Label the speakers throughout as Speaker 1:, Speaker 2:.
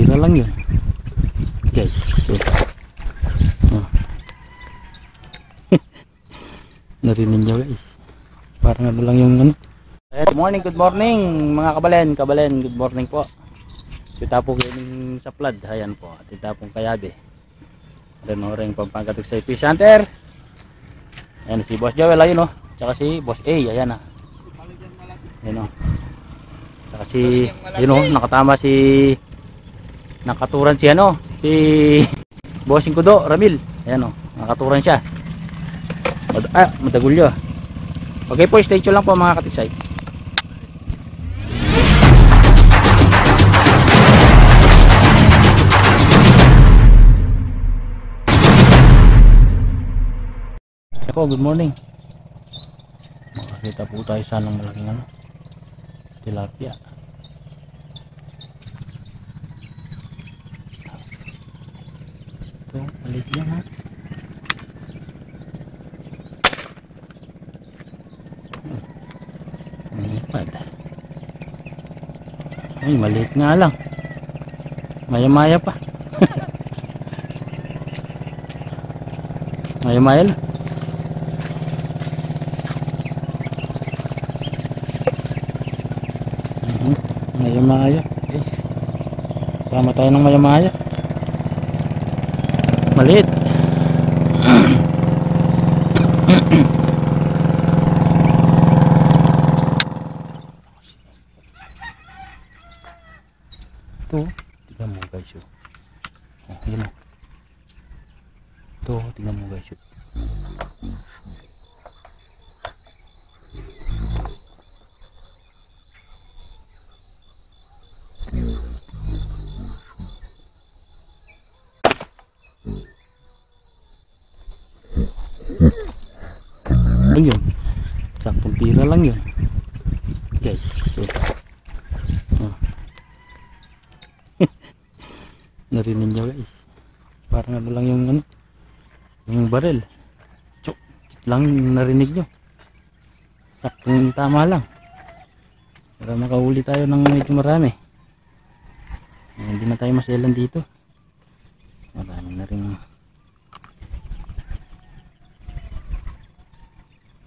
Speaker 1: pira lang yun guys. So, oh. Narinig nyo guys, parang ano lang yung ano. Good morning mga kabalen, good morning po. Kita po kayo sa flood, ayan po, at kita pong kayabe. Ayan o rin pampagatok sa fish hunter. Ayan si Boss Joel, ayun o, tsaka si Boss A, ayan na. Ayan o, tsaka si, ayun o, nakatama si, nakaturan si ano, si Bossing Kudo, Ramil. Ayan o, nakaturan siya. Madagulyo. Okay po, stay tuned lang po mga katiksay. Ako, good morning. Makakita po tayo sa ng malaking ano, tilapia. Ito, maliit lang ha. Ay, maliit nga lang. Maya-maya pa. Maya-maya lang. Maya-maya. Yes. Tama tayo ng maya-maya. Maliit. Ito, tingnan mo guys yun. Oh, yun o. Ito, tingnan mo guys yun. Lang yun, saktong tira lang yun guys. So, oh. Narinig nyo guys, parang ano lang yung ano, yung barel. Chok lang yung narinig nyo, saktong tama lang para makahuli tayo ng medyo marami. Hindi na tayo maselan dito, marami na rin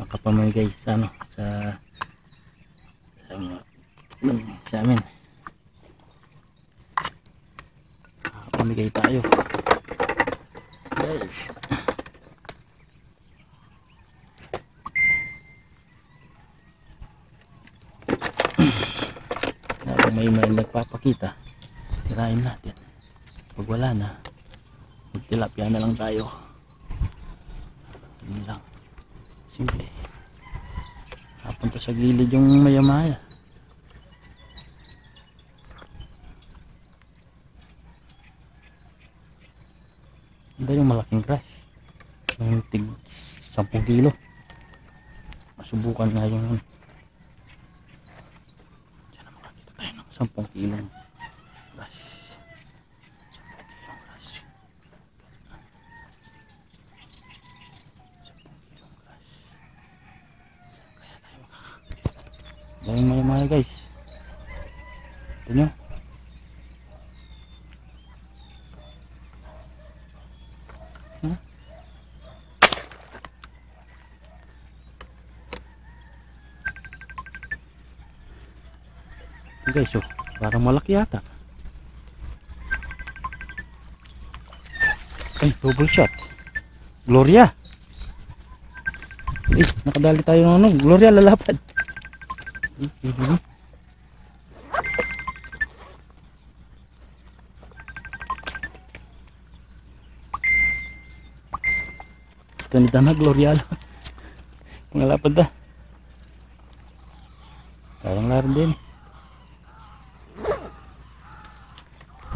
Speaker 1: nakapamoy guys sa ano, sa amin. Nakapamigay tayo guys. May nagpapakita, tirahin natin. Pag wala na, magtilapia na lang tayo. Yun lang, simple. Napunta sa gilid yung maya-maya. Hindi yung malaking crush, yung tig 10 kilo. Masubukan nga yung sana makakita tayo ng 10 kilong crush. 10 kilong crush. Kaya tayo makakita. Dahil maya-maya guys. Ito nyo. Guys, oh, parang malaki yata. Ay, double shot. Gloria. Eh, nakadali tayo ng ano, Gloria lalapad. Ito ni Dana Gloria. Pangalapad na. Sayang larin din.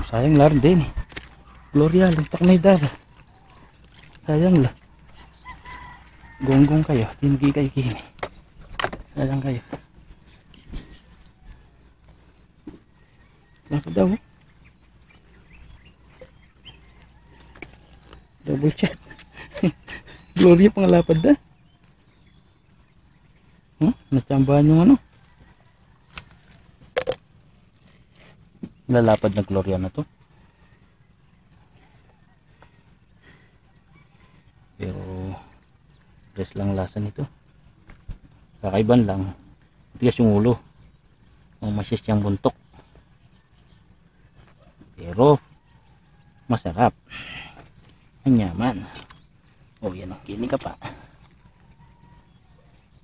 Speaker 1: Sayang larin din. Gloria, lumpak na idara. Sayang lang. Gonggong kayo, tinigi kayo kini. Sayang kayo. Lapad daw. Double check. Gloria pangalapad na. Natsambahan yung ano. Lalapad na Gloria na to. Pares lang lasa nito. Kakaiban lang. Tigas yung ulo. Ang masis yung buntok. Pero masarap. Ang yaman. Oh, yan ang kini ka pa.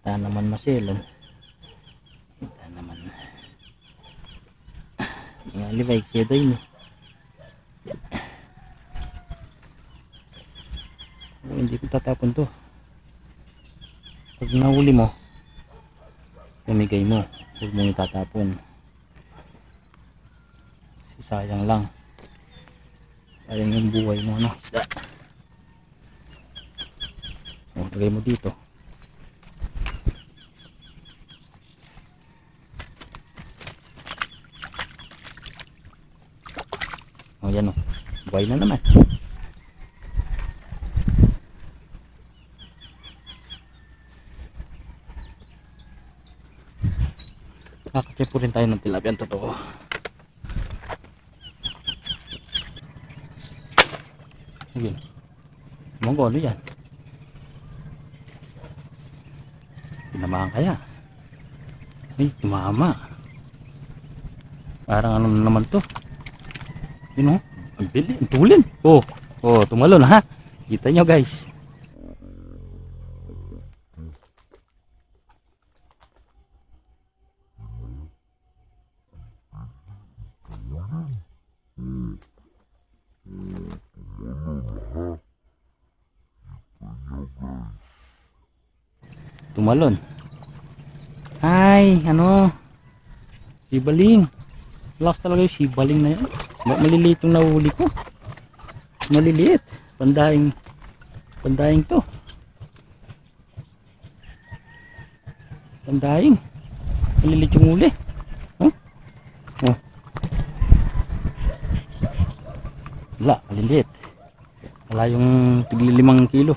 Speaker 1: Ita naman masilon. Ita naman. Yung alibay siya doon eh. Oh, hindi ko tatapon to. Pag nahuli mo, pamigay mo. Huwag mong itatapon. Kasi sayang lang. Sayang yung buhay mo, no? Isda. O, lagay mo dito. O, yan o. Buhay na naman. Nakakatip po rin tayo ng tilapia. Totoo. Ayun. Monggo, ano yan? Pinamahan kaya? Ay, tumama. Parang ano naman to? Yun o. Ang bili. Ang tulin. Oh, oh, tumalon ha. Kita nyo guys. Tumalon. Ay, ano? Sibaling. Lakas talaga yung sibaling na yan. Maliliit yung nahuli ko. Maliliit. Pandaing to. Pandaing. Maliliit yung huli. Huh? Oh. Wala, maliliit. Wala yung tigli 5 kilo.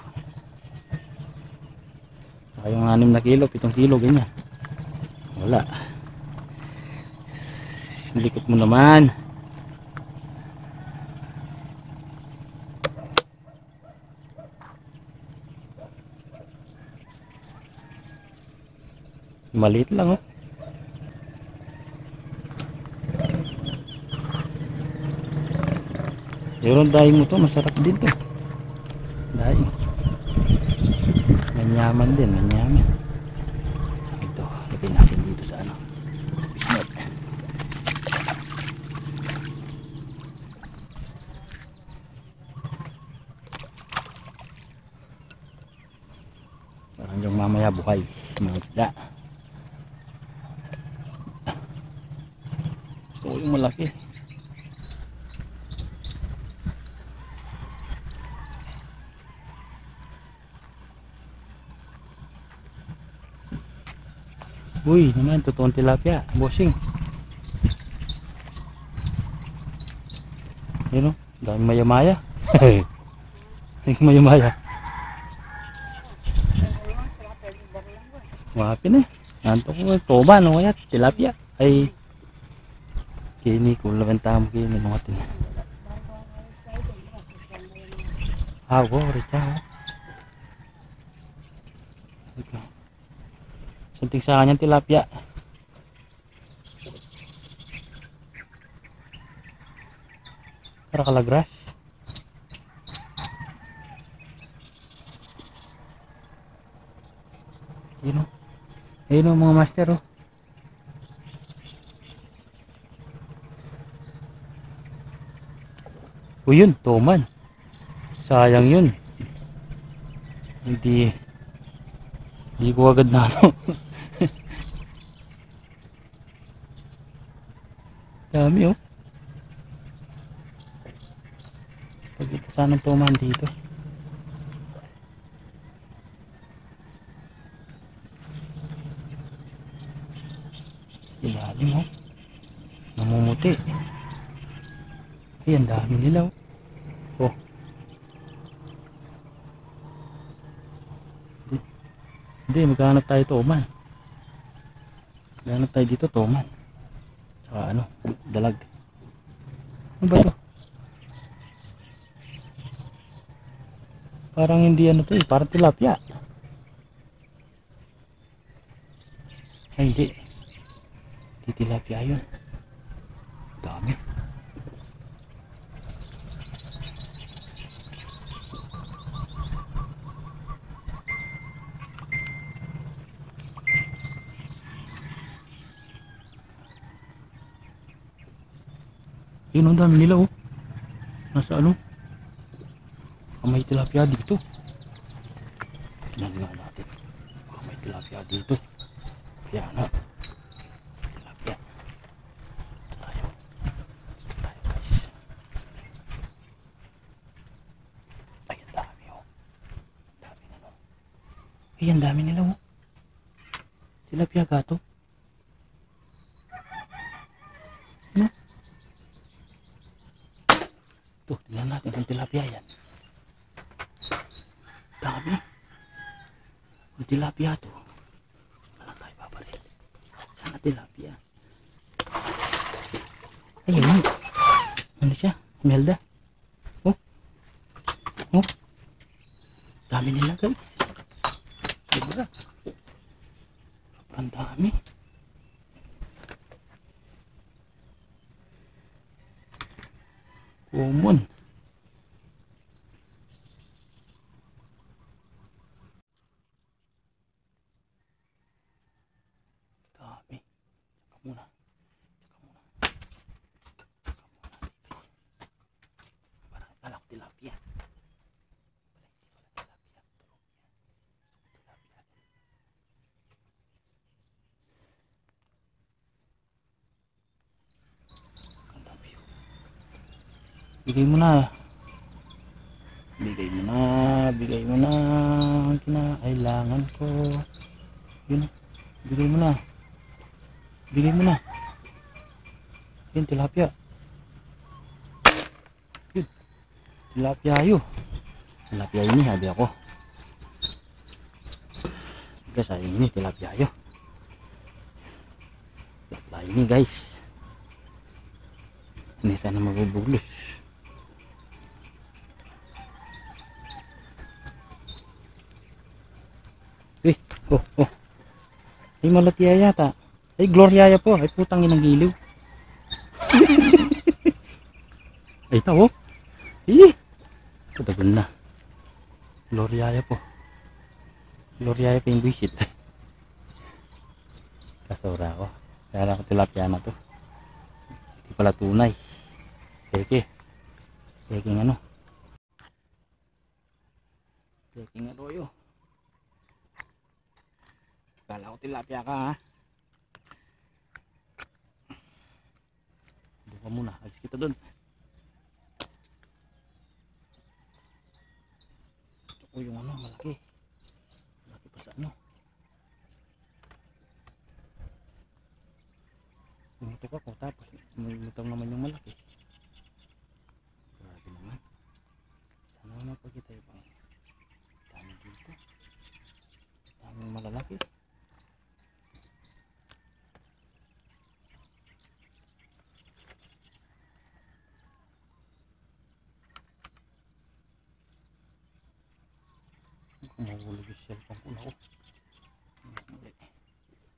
Speaker 1: Saka yung 6 na kilo, 7 kilo, ganyan. Wala. Likot mo naman. Maliit lang oh. Yung daing mo to, masarap din to. Daing. Manyaman din, manyaman. Ito, lagay natin dito sa ano. Bisnet. Parang yung mamaya buhay. Mga isda. Gusto ko yung malaki. Uy, naman, totoong tilapia, bossing. Yun o, daming maya-maya. Daming maya-maya. Wapin eh. Nanto ko, toba, no kaya, tilapia. Ay, kini, kung labenta mo kini, mga tin. Awo, rica. Okay. Suntik sa kanyang tilapia. Para kalagras. Yun o. Ayun o mga master o. O yun, toman. Sayang yun. Hindi ko agad na ano. Dami oh. Pagkita sana ng toman dito. Ilalim oh. Namumuti. Ay, ang dami nila oh. Oh. Hindi, maghanap tayo toman. Maghanap tayo dito toman. Saka ano, dalag. Ano ba to? Parang hindi ano to eh, parang tilapia. Ay hindi. Di tilapia yun. Dami. Yun ang dami nila oh. Nasa ano? May tilapia dito. Tingnan nga natin. May tilapia dito. Kaya na. Tilapia. Tayo. Tayo guys. Ay, ang dami oh. Ang dami nila. Ay, ang dami nila oh. Tilapia gato. Ano? Ito, tingnan natin kung tilapia yan. Dami. Kung tilapia to. Wala tayo papalit. Sana tilapia. Ayun. Ano siya? Melda. Oh. Oh. Dami nila guys. Diba? Sobrang dami. Common. Dami. Tsaka muna. Parang akala ko tilapia. Bigay mo na. Bigay mo na. Bigay mo na. Ang kinakailangan ko. Yun. Bigay mo na. Bigay mo na. Yun, tilapia. Yun. Tilapia yun. Tilapia ini, sabi ako. Guys, sabi ini, tilapia yun. Tilapia ini, guys. Hindi sana mabubulos. Oh, oh. Ay, malatia yata. Ay, Gloria po. Ay, putang inang giliw. Ay, ito, oh. Ito, dagon na. Gloria po. Gloria po yung buisit. Kasura ko. Kaya lang tilapia na to. Hindi pala tunay. Peke. Peking ano. Peking arroyo. Kala ko tilapia ka ha. Doon ka muna. Alis kita doon. Ito yung ano malaki. Malaki pa sa ano. Pumutok ako tapos lumutang naman yung malaki. Grabe naman. Sana mapagkita yung pang dami dito. Daming malalaki. Mahulog yung cellphone ko na ako.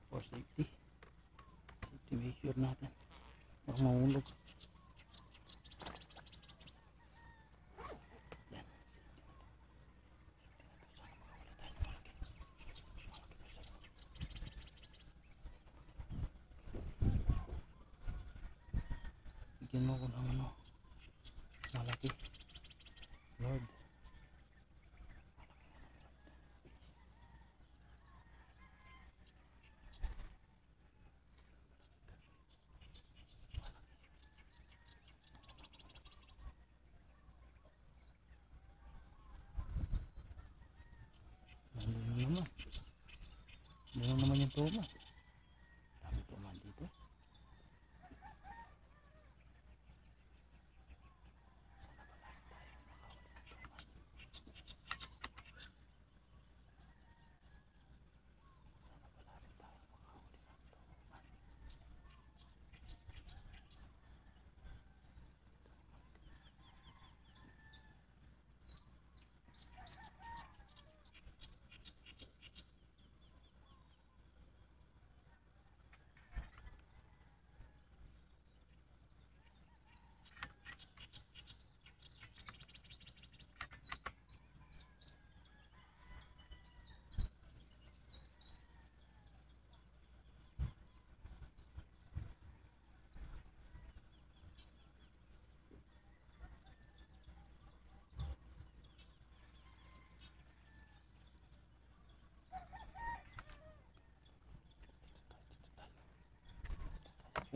Speaker 1: For safety. Safety measure natin. Baka mahulog. Yan. Bigyan mo ko ng ano. Malaki. Lord. Meron naman yung tuma. Dami tuma dito.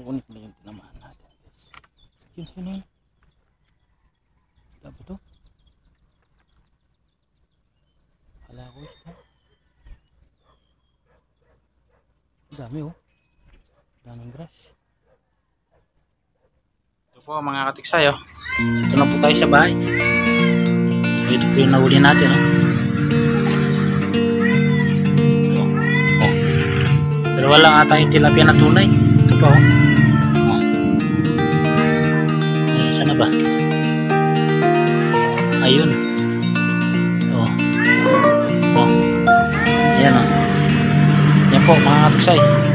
Speaker 1: Kukunin ko na yung tinamaan natin. Yun. Wala ba to? Wala ko isda. Dami oh. Daming grass. Ito po mga katiksay oh. Ito na po tayo sa bahay. Ito po yung nahuli natin oh. Ito. Oh. Dalawa lang ata yung tilapia na tunay. Ito pa oh. Sana ba? Ayun. Oh. Oh. Yan oh. Yan po mga katiksay.